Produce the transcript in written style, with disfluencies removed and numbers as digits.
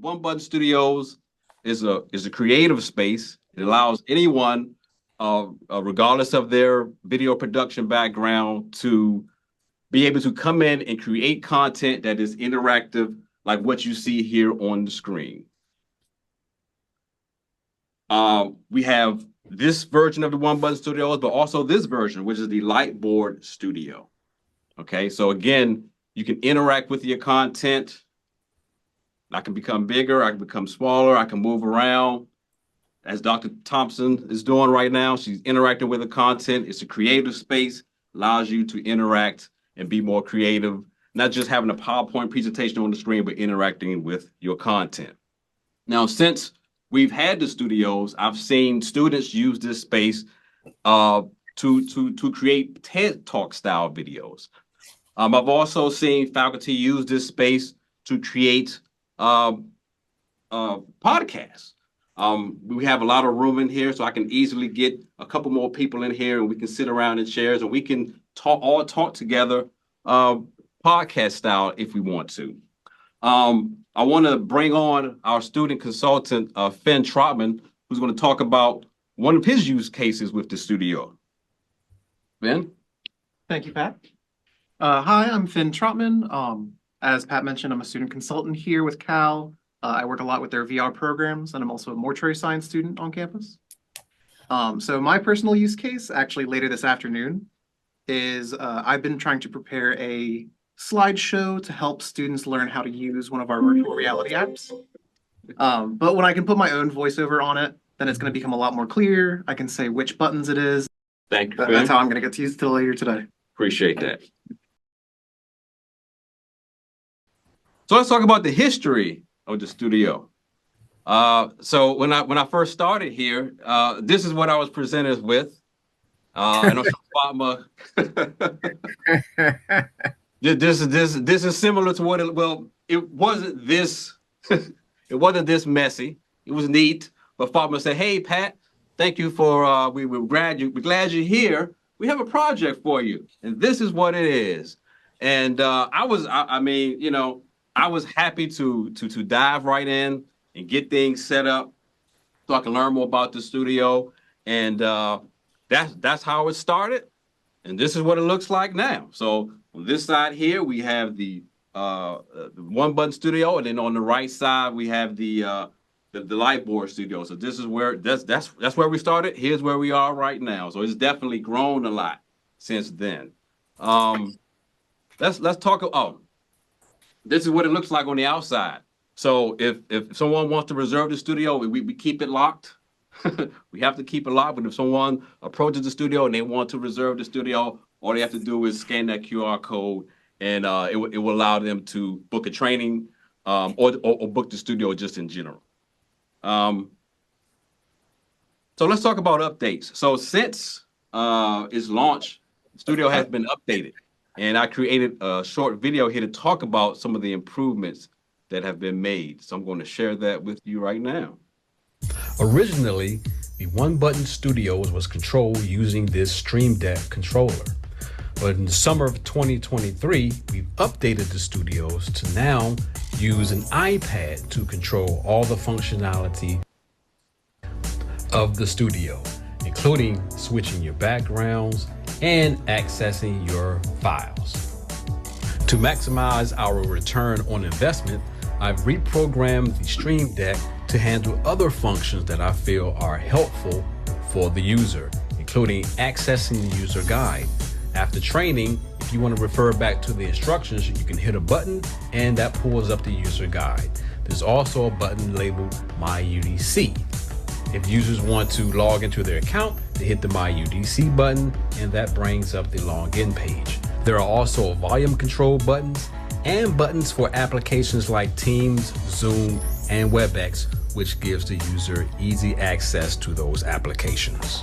One Button Studios is a creative space. It allows anyone, regardless of their video production background, to be able to come in and create content that is interactive, like what you see here on the screen. We have this version of the One Button Studios, but also this version, which is the Lightboard Studio. Okay, so again, you can interact with your content. I can become bigger, I can become smaller, I can move around. As Dr. Thompson is doing right now, she's interacting with the content. It's a creative space, allows you to interact and be more creative, not just having a PowerPoint presentation on the screen, but interacting with your content. Now, since we've had the studios, I've seen students use this space to create TED Talk style videos. I've also seen faculty use this space to create podcasts. We have a lot of room in here, so I can easily get a couple more people in here, and we can sit around in chairs, and we can talk together, podcast style if we want to. I want to bring on our student consultant, Finn Trotman, who's going to talk about one of his use cases with the studio. Finn? Thank you, Pat. Hi, I'm Finn Trotman. As Pat mentioned, I'm a student consultant here with C.A.L. I work a lot with their VR programs, and I'm also a mortuary science student on campus. So my personal use case, actually later this afternoon, is I've been trying to prepare a slideshow to help students learn how to use one of our virtual reality apps. But when I can put my own voiceover on it, then it's going to become a lot more clear. I can say which buttons it is. Thank you, Finn. That's how I'm going to get to use it till later today. Appreciate that. So let's talk about the history of the studio. So when I first started here, this is what I was presented with. And Fatma, this is similar to what it wasn't this it wasn't this messy. It was neat. But Fatma said, "Hey Pat, thank you for we're glad you're here. We have a project for you, and this is what it is." And I was happy to dive right in and get things set up so I can learn more about the studio. And that's how it started. And this is what it looks like now. So on this side here, we have the One Button Studio, and then on the right side we have the Lightboard Studio. So this is where that's where we started. Here's where we are right now. So it's definitely grown a lot since then. Let's talk. Oh, this is what it looks like on the outside. So if someone wants to reserve the studio, we keep it locked. We have to keep it locked. But if someone approaches the studio and they want to reserve the studio, all they have to do is scan that QR code, and it will allow them to book a training or book the studio just in general. So let's talk about updates. So since its launch, the studio has been updated, and I created a short video here to talk about some of the improvements that have been made. So I'm going to share that with you right now. Originally, the One Button Studios was controlled using this Stream Deck controller. But in the summer of 2023, we've updated the studios to now use an iPad to control all the functionality of the studio, including switching your backgrounds and accessing your files. To maximize our return on investment, I've reprogrammed the Stream Deck to handle other functions that I feel are helpful for the user, including accessing the user guide. After training, if you want to refer back to the instructions, you can hit a button and that pulls up the user guide. There's also a button labeled My UDC. If users want to log into their account, they hit the My UDC button and that brings up the login page. There are also volume control buttons and buttons for applications like Teams, Zoom, and WebEx, which gives the user easy access to those applications.